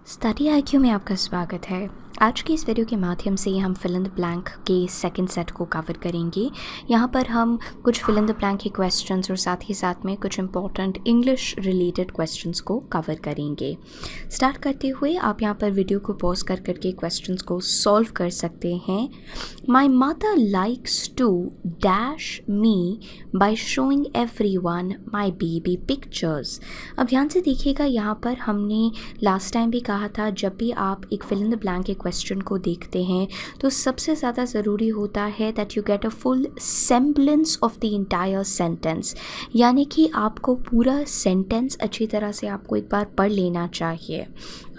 Study IQ में आपका स्वागत है। आज की इस वीडियो के माध्यम से हम फिल इन द ब्लैंक के सेकंड सेट को कवर करेंगे। यहाँ पर हम कुछ फिल इन द ब्लैंक के क्वेश्चंस और साथ ही साथ में कुछ इंपॉर्टेंट इंग्लिश रिलेटेड क्वेश्चंस को कवर करेंगे। स्टार्ट करते हुए आप यहाँ पर वीडियो को पॉज कर करके क्वेश्चंस को सॉल्व कर सकते हैं। My mother likes to dash me by showing everyone my baby pictures. अब ध्यान से देखिएगा, यहाँ पर हमने लास्ट टाइम भी कहा था जब भी आप एक फिल इन द ब्लैंक के क्वेश्चन को देखते हैं तो सबसे ज़्यादा ज़रूरी होता है that you get a full semblance of the entire sentence, यानी कि आपको पूरा सेंटेंस अच्छी तरह से आपको एक बार पढ़ लेना चाहिए।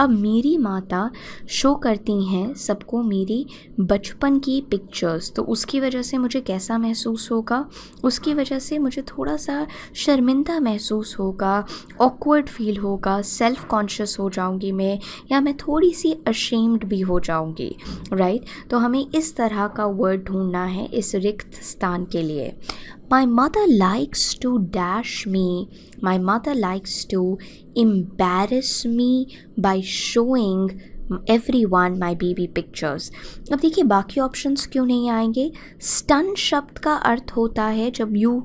अब मेरी माता शो करती हैं सबको मेरी बचपन की पिक्चर्स, तो उसकी वजह से मुझे कैसा महसूस होगा? उसकी वजह से मुझे थोड़ा सा शर्मिंदा महसूस होगा, ऑकवर्ड फील होगा, सेल्फ कॉन्शियस हो जाऊंगी मैं, या मैं थोड़ी सी अशेम्ड भी हो जाऊंगी, राइट? तो हमें इस तरह का वर्ड ढूंढना है इस रिक्त स्थान के लिए। My mother likes to dash me. My mother likes to embarrass me by showing everyone my baby pictures. अब देखिए बाकी ऑप्शंस क्यों नहीं आएंगे। स्टन शब्द का अर्थ होता है जब यू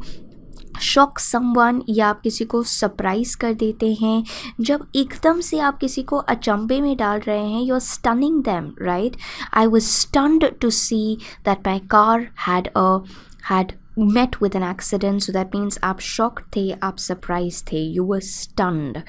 शॉक समवन, या आप किसी को सरप्राइज कर देते हैं, जब एकदम से आप किसी को अचंभे में डाल रहे हैं, you are stunning them, right? I was stunned to see that my car had met with an accident, so that means आप shocked थे, आप surprised थे, you were stunned.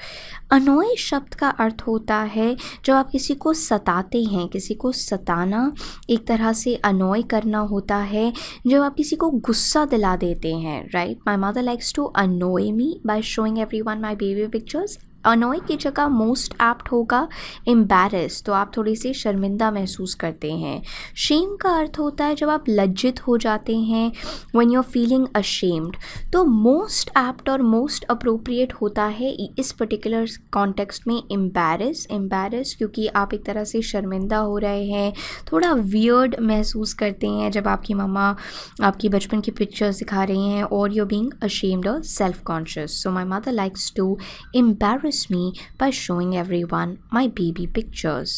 annoy शब्द का अर्थ होता है जब आप किसी को सताते हैं, किसी को सताना एक तरह से annoy करना होता है, जब आप किसी को गुस्सा दिला देते हैं, right? My mother likes to annoy me by showing everyone my baby pictures. अनोय की जगह मोस्ट एप्ट होगा एम्बैरेस, तो आप थोड़ी सी शर्मिंदा महसूस करते हैं। शेम का अर्थ होता है जब आप लज्जित हो जाते हैं, when you are feeling ashamed. तो मोस्ट एप्ट और मोस्ट अप्रोप्रिएट होता है इस पर्टिकुलर कॉन्टेक्स्ट में एम्बैरेस, क्योंकि आप एक तरह से शर्मिंदा हो रहे हैं, थोड़ा वियर्ड महसूस करते हैं जब आपकी मम्मा आपकी बचपन की पिक्चर्स दिखा रही हैं, और यू बीइंग अशेम्ड और self conscious. So my mother likes to embarrass me by showing everyone my baby pictures.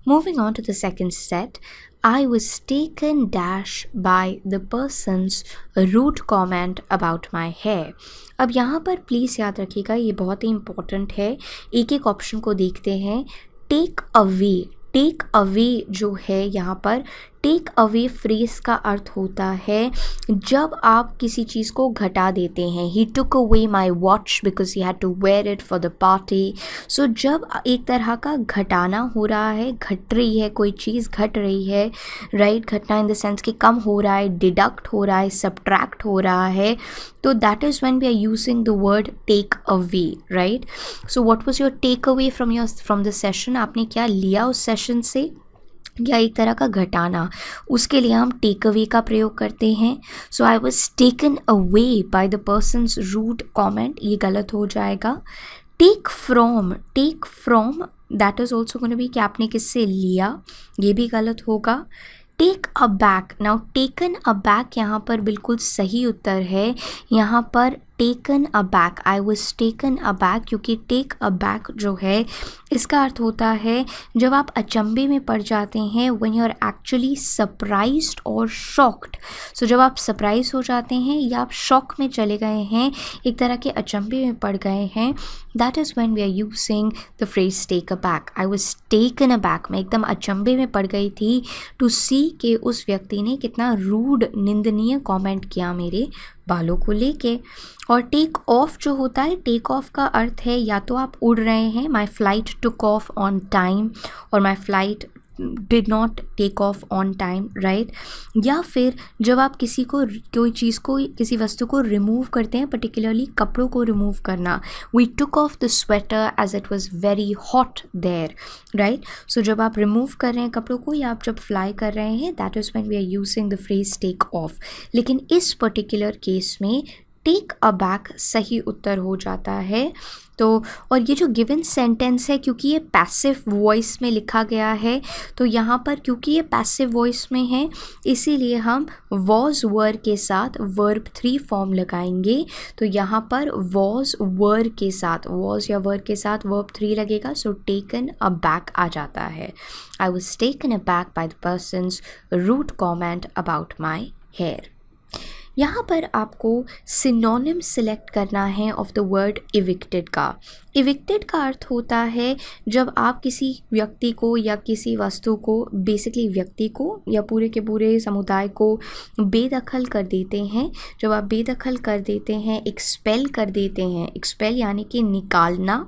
Moving on to the second set, I was taken dash by the person's rude comment about my hair. अब यहाँ पर please याद रखिएगा, ये बहुत ही important है। एक एक ऑप्शन को देखते हैं। टेक अवे जो है यहाँ पर, टेक अवे फ्रेज का अर्थ होता है जब आप किसी चीज़ को घटा देते हैं। He took away my watch because he had to wear it for the party. So जब एक तरह का घटाना हो रहा है, घट रही है कोई चीज़, घट रही है, राइट? घटना इन द सेंस कि कम हो रहा है, डिडक्ट हो रहा है, सब्ट्रैक्ट हो रहा है, तो that is when we are using the word take away, right? So what was your take away from the session? आपने क्या लिया उस सेशन से, या एक तरह का घटाना, उसके लिए हम टेक अवे का प्रयोग करते हैं। So I was taken away by the persons rude comment, ये गलत हो जाएगा। Take from that is also going to be कि आपने किससे लिया, ये भी गलत होगा। Take aback, now taken aback यहाँ पर बिल्कुल सही उत्तर है। यहाँ पर taken aback, I was taken aback, क्योंकि टेक अ बैक जो है इसका अर्थ होता है जब आप अचंभे में पड़ जाते हैं, when you are actually surprised और शॉक्ड। सो जब आप सरप्राइज हो जाते हैं या आप शॉक में चले गए हैं, एक तरह के अचंभे में पड़ गए हैं, that is when we are using the phrase take aback. I was taken aback, मैं एकदम अचंभे में पड़ गई थी टू सी कि उस व्यक्ति ने कितना रूड, निंदनीय कॉमेंट किया मेरे बालों को लेके। और टेक ऑफ जो होता है, टेक ऑफ का अर्थ है या तो आप उड़ रहे हैं, my flight took off on time, और my flight did not take off on time, right? या फिर जब आप कोई चीज़ को, किसी वस्तु को रिमूव करते हैं, पर्टिकुलरली कपड़ों को रिमूव करना, we took off the sweater as it was very hot there, right? So जब आप रिमूव कर रहे हैं कपड़ों को, या आप जब फ्लाई कर रहे हैं, that is when we are using the phrase take off. लेकिन इस पर्टिकुलर केस में टेक अबैक सही उत्तर हो जाता है। तो और ये जो गिवन सेंटेंस है, क्योंकि ये पैसिव वॉइस में लिखा गया है, तो यहाँ पर क्योंकि ये पैसिव वॉइस में है इसीलिए हम वॉज वर के साथ वर्ब 3 फॉर्म लगाएंगे। तो यहाँ पर वॉज वर के साथ, वॉज या वर के साथ वर्ब 3 लगेगा। सो टेकन अबैक आ जाता है। I was taken aback by the person's rude comment about my hair. यहाँ पर आपको सिनोनिम सिलेक्ट करना है ऑफ द वर्ड इविक्टेड का। इविक्टेड का अर्थ होता है जब आप किसी व्यक्ति को या किसी वस्तु को, बेसिकली व्यक्ति को या पूरे के पूरे समुदाय को बेदखल कर देते हैं। जब आप बेदखल कर देते हैं, एक्सपेल कर देते हैं, एक्सपेल यानी कि निकालना,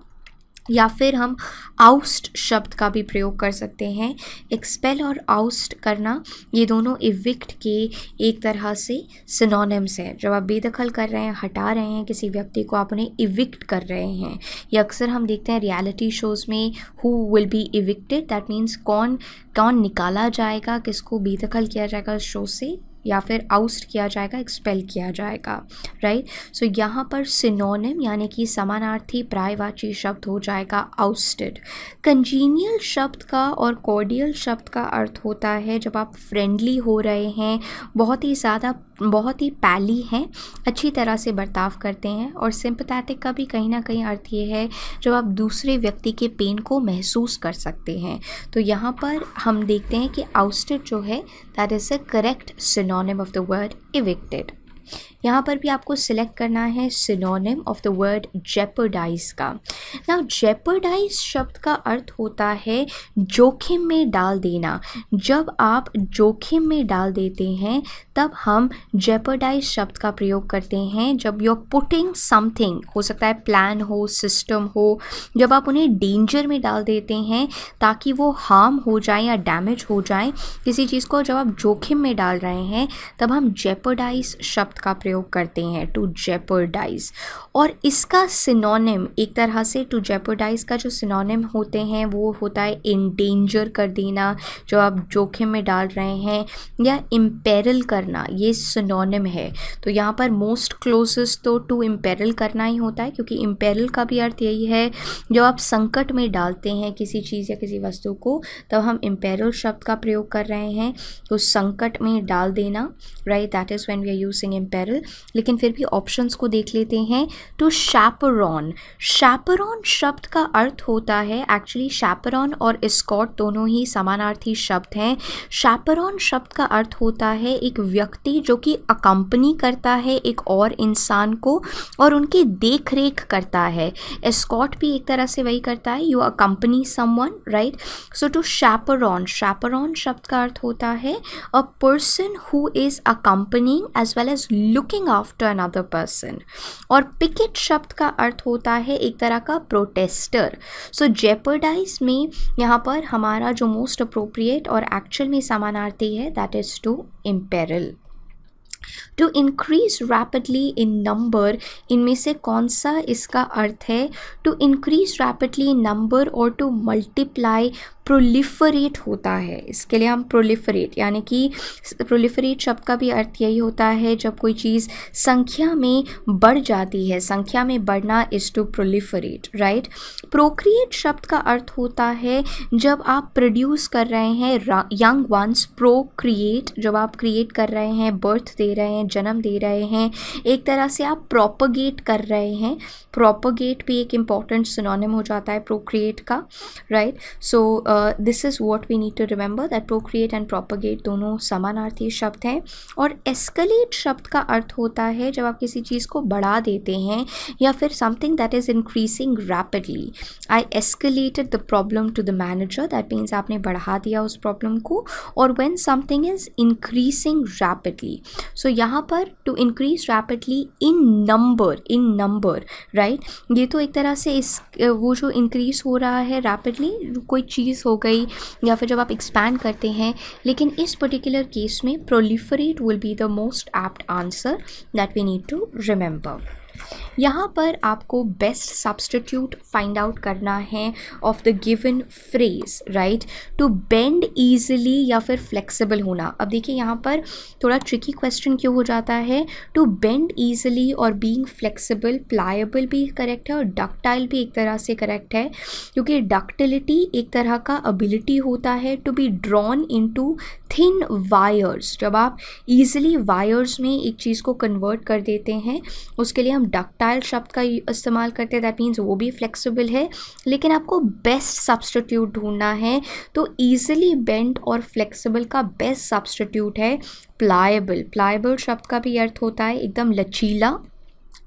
या फिर हम आउस्ट शब्द का भी प्रयोग कर सकते हैं। एक्सपेल और आउस्ट करना ये दोनों इविक्ट के एक तरह से सिनोनिम्स हैं। जब आप बेदखल कर रहे हैं, हटा रहे हैं किसी व्यक्ति को, आप उन्हें इविक्ट कर रहे हैं। ये अक्सर हम देखते हैं रियलिटी शोज़ में, who will be evicted, that means कौन निकाला जाएगा, किसको बेदखल किया जाएगा उस शो से, या फिर आउस्ट किया जाएगा, एक्सपेल किया जाएगा, राइट। सो यहाँ पर सिनोनिम यानी कि समानार्थी प्रायवाची शब्द हो जाएगा आउस्टेड। कंजीनियल शब्द का और कॉर्डियल शब्द का अर्थ होता है जब आप फ्रेंडली हो रहे हैं, बहुत ही पैली हैं, अच्छी तरह से बर्ताव करते हैं। और सिंपैथेटिक का भी कहीं ना कहीं अर्थ ये है जब आप दूसरे व्यक्ति के पेन को महसूस कर सकते हैं। तो यहाँ पर हम देखते हैं कि आउस्टेड जो है that is a correct synonym of the word evicted. यहाँ पर भी आपको सिलेक्ट करना है synonym of the word jeopardise का। नाउ जेपर्डाइज शब्द का अर्थ होता है जोखिम में डाल देना। जब आप जोखिम में डाल देते हैं तब हम जेपर्डाइज शब्द का प्रयोग करते हैं। जब यू आर पुटिंग समथिंग, हो सकता है प्लान हो, सिस्टम हो, जब आप उन्हें डेंजर में डाल देते हैं ताकि वो हार्म हो जाए या डैमेज हो जाए किसी चीज़ को, जब आप जोखिम में डाल रहे हैं तब हम जेपर्डाइज शब्द का प्रयोग करते हैं, टू जेपर्डाइज। और इसका सिनोनिम एक तरह से टू जेपर्डाइज का जो सिनोनिम होते हैं वो होता है इंडेंजर कर देना, जो आप जोखिम में डाल रहे हैं, या इम्पेरल करना, ये सिनोनिम है। तो यहाँ पर मोस्ट क्लोजेस्ट तो टू इम्पेरल करना ही होता है, क्योंकि इम्पेरल का भी अर्थ यही है जब आप संकट में डालते हैं किसी चीज़ या किसी वस्तु को, तब हम इम्पेरल शब्द का प्रयोग कर रहे हैं। तो संकट में डाल देना, right, that is when we are using imperil. लेकिन फिर भी ऑप्शंस को देख लेते हैं। टू शैपरॉन, शैपरॉन शब्द का अर्थ होता है, एक्चुअली शैपरॉन और एस्कॉर्ट दोनों ही समानार्थी शब्द हैं। शैपरॉन शब्द का अर्थ होता है एक व्यक्ति जो कि अकम्पनी करता है एक और इंसान को और उनकी देख रेख करता है। एस्कॉर्ट भी एक तरह से वही करता है, you accompany someone, right. So to chaperone, chaperone शब्द का अर्थ होता है a person who is accompanying as well as looking after another person. और पिकेट शब्द का अर्थ होता है एक तरह का प्रोटेस्टर। सो जेपर्डाइज में यहाँ पर हमारा जो मोस्ट अप्रोप्रिएट और एक्चुअल में समानार्थी है that is to imperil. To increase rapidly in number, इनमें से कौन सा इसका अर्थ है? To increase rapidly in number और टू मल्टीप्लाई प्रोलिफरेट होता है। इसके लिए हम प्रोलिफरेट, यानी कि प्रोलिफरेट शब्द का भी अर्थ यही होता है जब कोई चीज़ संख्या में बढ़ जाती है, संख्या में बढ़ना is to proliferate, right. Procreate शब्द का अर्थ होता है जब आप प्रोड्यूस कर रहे हैं यंग वंस, प्रोक्रिएट, जब आप क्रिएट कर रहे हैं, बर्थ दे रहे हैं, जन्म दे रहे हैं, एक तरह से आप प्रोपगेट कर रहे हैं। प्रोपगेट भी एक इम्पॉर्टेंट सिनोनिम हो जाता है प्रोक्रिएट का, right. So this is what we need to remember that procreate and propagate दोनों समानार्थी शब्द हैं। और एस्केलेट शब्द का अर्थ होता है जब आप किसी चीज़ को बढ़ा देते हैं या फिर something that is increasing rapidly. I escalated the problem to the manager, that means आपने बढ़ा दिया उस प्रॉब्लम को। और when something is increasing rapidly, so यहाँ पर to increase rapidly in number, right. ये तो एक तरह से वो जो इंक्रीज हो रहा है रैपिडली, कोई चीज़ हो गई या फिर जब आप एक्सपैंड करते हैं। लेकिन इस पर्टिकुलर केस में proliferate will be the most apt answer that we need to remember. यहाँ पर आपको बेस्ट सब्स्टिट्यूट फाइंड आउट करना है of the given phrase, right. To bend easily या फिर फ्लेक्सिबल होना। अब देखिए यहाँ पर थोड़ा ट्रिकी क्वेश्चन क्यों हो जाता है। टू बेंड ईजिली और बीइंग फ्लेक्सिबल, प्लायबल भी करेक्ट है और डक्टाइल भी एक तरह से करेक्ट है, क्योंकि डक्टिलिटी एक तरह का एबिलिटी होता है to be drawn into thin wires. जब आप ईजिली वायर्स में एक चीज़ को कन्वर्ट कर देते हैं, उसके लिए हम डक्टाइल शब्द का इस्तेमाल करते हैं। दैट मीन्स वो भी फ्लेक्सिबल है, लेकिन आपको बेस्ट सब्स्टिट्यूट ढूंढना है। तो ईजिली बेंड और फ्लेक्सिबल का बेस्ट सब्स्टिट्यूट है प्लायबल। प्लायबल शब्द का भी अर्थ होता है एकदम लचीला,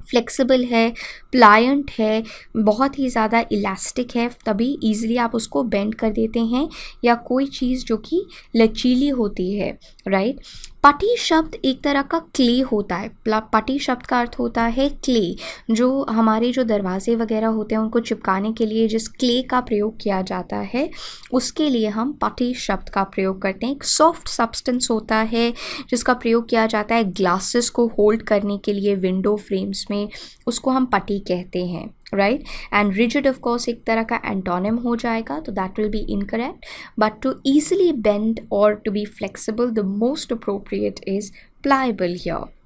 फ्लेक्सिबल है, प्लायंट है, बहुत ही ज़्यादा इलास्टिक है, तभी ईजिली आप उसको बेंड कर देते हैं, या कोई चीज़ जो कि लचीली होती है, राइट। पटी शब्द एक तरह का क्ले होता है। पटी शब्द का अर्थ होता है क्ले, जो हमारे जो दरवाजे वगैरह होते हैं उनको चिपकाने के लिए जिस क्ले का प्रयोग किया जाता है, उसके लिए हम पटी शब्द का प्रयोग करते हैं। एक सॉफ्ट सब्सटेंस होता है जिसका प्रयोग किया जाता है ग्लासेस को होल्ड करने के लिए विंडो फ्रेम्स में, उसको हम पटी कहते हैं, right. And rigid of course एक तरह का एंटोनिम हो जाएगा, तो that will be incorrect. But to easily bend और to be flexible, the most appropriate is pliable here.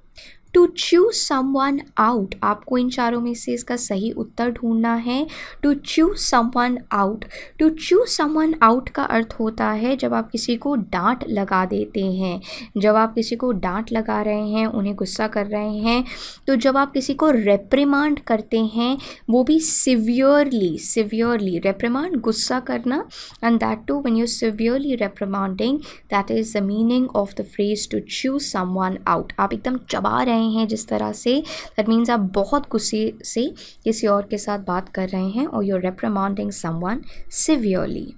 To choose someone out, आपको इन चारों में से इसका सही उत्तर ढूंढना है। To choose someone out, to choose someone out का अर्थ होता है जब आप किसी को डांट लगा देते हैं, जब आप किसी को डांट लगा रहे हैं, उन्हें गुस्सा कर रहे हैं। तो जब आप किसी को रेप्रिमांड करते हैं, वो भी सिवियरली रेप्रिमांड, गुस्सा करना, and that to when you severely reprimanding, that is the meaning of the phrase to choose someone out. आप एकदम चबा रहे हैं जिस तरह से, दैट मीन्स आप बहुत गुस्से से किसी और के साथ बात कर रहे हैं, और you are reprimanding someone severely.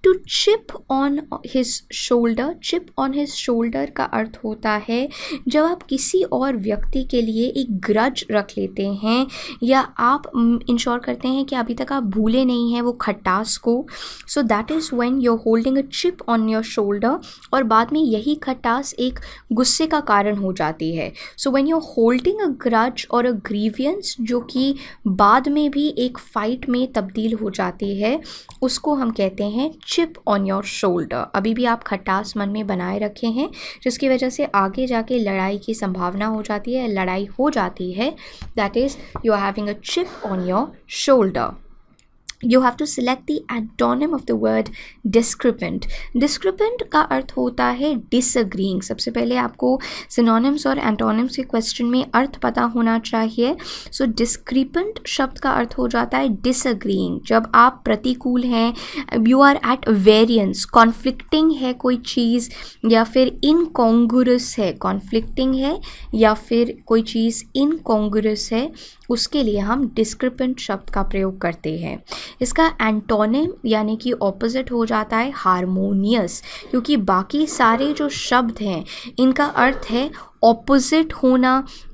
To chip on his shoulder, chip on his shoulder का अर्थ होता है जब आप किसी और व्यक्ति के लिए एक ग्रज रख लेते हैं, या आप इंश्योर करते हैं कि अभी तक आप भूले नहीं हैं वो खटास को। So that is when you are holding a chip on your shoulder, और बाद में यही खटास एक गुस्से का कारण हो जाती है। So when you are holding a grudge और अ ग्रीवियंस, जो कि बाद में भी एक फाइट में तब्दील हो जाती है, उसको हम कहते हैं चिप ऑन योर शोल्डर। अभी भी आप खटास मन में बनाए रखे हैं, जिसकी वजह से आगे जाके लड़ाई की संभावना हो जाती है, लड़ाई हो जाती है। That is you are having a chip on your shoulder. You have to select the antonym of the word discrepant. Discrepant का अर्थ होता है disagreeing। सबसे पहले आपको synonyms और antonyms के क्वेश्चन में अर्थ पता होना चाहिए। So discrepant शब्द का अर्थ हो जाता है disagreeing, जब आप प्रतिकूल हैं, you are at variance, conflicting है कोई चीज़, या फिर incongruous है, conflicting है या फिर कोई चीज़ incongruous है, उसके लिए हम डिस्क्रिपेंट शब्द का प्रयोग करते हैं। इसका एंटोनिम यानी कि ऑपोजिट हो जाता है हारमोनियस, क्योंकि बाकी सारे जो शब्द हैं इनका अर्थ है ऑपोजिट होना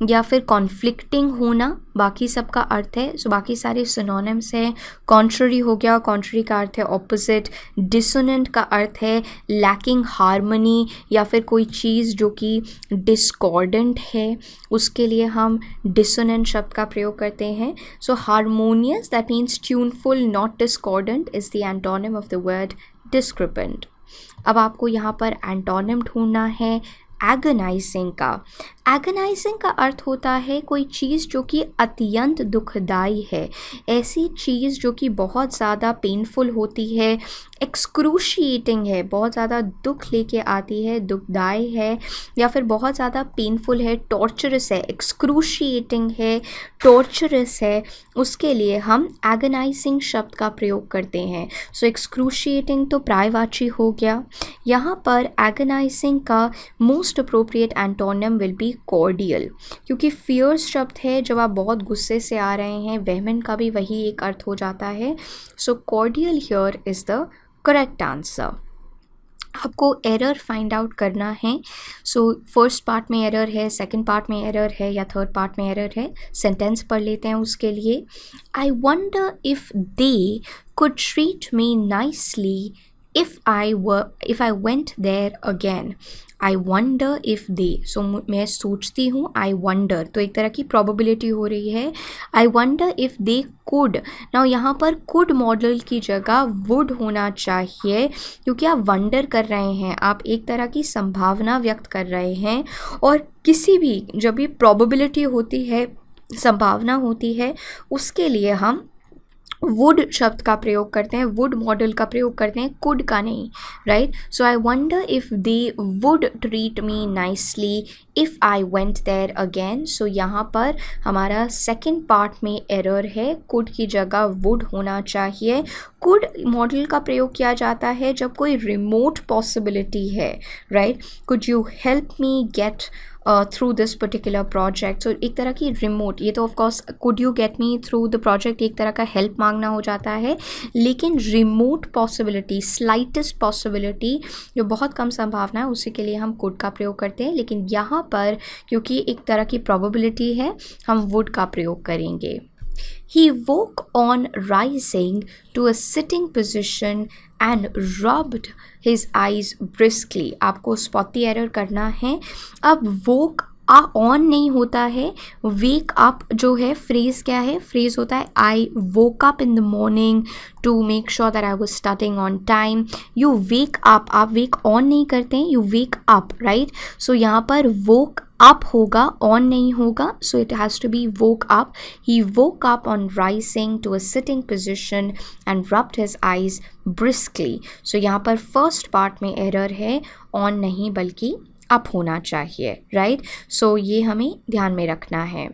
या फिर कॉन्फ्लिक्टिंग होना, बाकी सब का अर्थ है। सो बाकी सारे सिनोनिम्स हैं। कॉन्ट्ररी हो गया, कॉन्ट्ररी का अर्थ है ऑपोजिट। डिसोनेंट का अर्थ है लैकिंग हार्मनी या फिर कोई चीज़ जो कि डिस्कॉर्डेंट है, उसके लिए हम डिसोनेंट शब्द का प्रयोग करते हैं। So harmonious that means tuneful, not discordant is the antonym of the word discrepant. अब आपको यहाँ पर एंटोनिम ढूंढना है एगनाइजिंग का। एगनाइजिंग का अर्थ होता है कोई चीज़ जो कि अत्यंत दुखदाई है, ऐसी चीज़ जो कि बहुत ज़्यादा पेनफुल होती है, एक्सक्रूशिएटिंग है, बहुत ज़्यादा दुख लेके आती है, दुखदाई है या फिर बहुत ज़्यादा पेनफुल है, टॉर्चरस है, एक्सक्रूशिएटिंग है, टॉर्चरस है, उसके लिए हम एगनाइजिंग शब्द का प्रयोग करते हैं। सो एक्सक्रूशिएटिंग तो प्रायवाची हो गया। यहाँ पर एगनाइजिंग का most appropriate antonym will be cordial, क्योंकि फियर्स शब्द है जब आप बहुत गुस्से से आ रहे हैं, वेहमेंट का भी वही एक अर्थ हो जाता है। So cordial here is the correct answer. आपको एरर फाइंड आउट करना है। सो फर्स्ट पार्ट में एरर है, सेकंड पार्ट में एरर है या थर्ड पार्ट में एरर है। सेंटेंस पढ़ लेते हैं उसके लिए। I wonder if they could treat me nicely if I went there again, I wonder if they, so मैं सोचती हूँ, I wonder, तो एक तरह की probability हो रही है, I wonder if they could. now यहाँ पर could मॉडल की जगह would होना चाहिए, क्योंकि आप wonder कर रहे हैं, आप एक तरह की संभावना व्यक्त कर रहे हैं, और किसी भी जब भी probability होती है, संभावना होती है, उसके लिए हम वुड शब्द का प्रयोग करते हैं, वुड मॉडल का प्रयोग करते हैं, कुड का नहीं, right. So I wonder if they would treat me nicely if I went there again. सो यहाँ पर हमारा सेकेंड पार्ट में एरर है, कुड की जगह वुड होना चाहिए. कुड मॉडल का प्रयोग किया जाता है जब कोई रिमोट पॉसिबिलिटी है, right. Could you help me get through this particular project. सो एक तरह की रिमोट, ये तो of course could you get me through the project एक तरह का हेल्प मांगना हो जाता है, लेकिन रिमोट पॉसिबिलिटी, स्लाइटेस्ट पॉसिबिलिटी, जो बहुत कम संभावना है, उसी के लिए हम कुड का प्रयोग करते हैं. लेकिन यहाँ पर क्योंकि एक तरह की प्रोबेबिलिटी है, हम वुड का प्रयोग करेंगे. He woke on rising to a sitting position and rubbed his eyes briskly. आपको स्पॉटी एरर करना है. अब woke ऑन नहीं होता है, वेक अप जो है फ्रेज क्या है, फ्रेज होता है I woke up in the morning to make sure that I was starting on time. You wake up, आप वेक ऑन नहीं करते हैं, you wake up, right. So यहाँ पर वोक अप होगा, ऑन नहीं होगा, so it has to be woke up. He woke up on rising to a sitting position and rubbed his eyes briskly. So यहाँ पर फर्स्ट पार्ट में error है, on नहीं बल्कि अप होना चाहिए, राइट. सो ये हमें ध्यान में रखना है.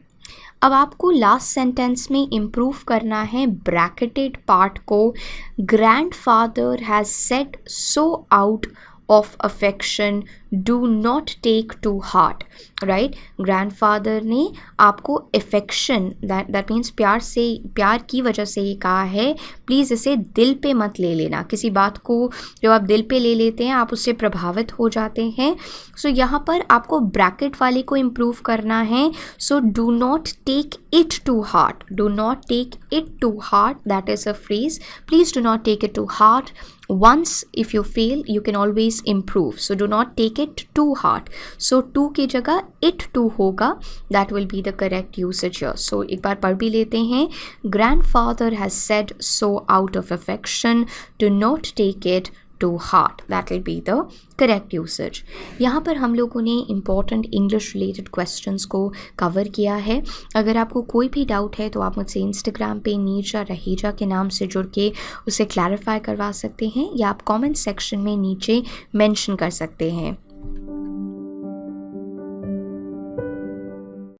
अब आपको लास्ट सेंटेंस में इम्प्रूव करना है ब्रैकेटेड पार्ट को. Grandfather has said so out of affection, do not take to heart, right. Grandfather ने आपको अफेक्शन, दैट मीन्स प्यार की वजह से ये कहा है, प्लीज़ इसे दिल पे मत ले लेना. किसी बात को जब आप दिल पे ले लेते हैं, आप उससे प्रभावित हो जाते हैं. सो यहाँ पर आपको ब्रैकेट वाले को इम्प्रूव करना है. So do not take it to heart, do not take it to heart, that is a phrase. Please do not take it to heart. Once if you fail, you can always improve. So do not take it too hard. So to की जगह it to होगा. That will be the correct usage here. So एक बार पढ़ भी लेते हैं. Grandfather has said so out of affection. Do not take it to heart. That will be the correct usage. यहाँ पर हम लोगों ने important English related questions को cover किया है. अगर आपको कोई भी डाउट है तो आप मुझसे Instagram पे नीचा रहेजा के नाम से जुड़ के उसे clarify करवा सकते हैं, या आप comment section में नीचे mention कर सकते हैं.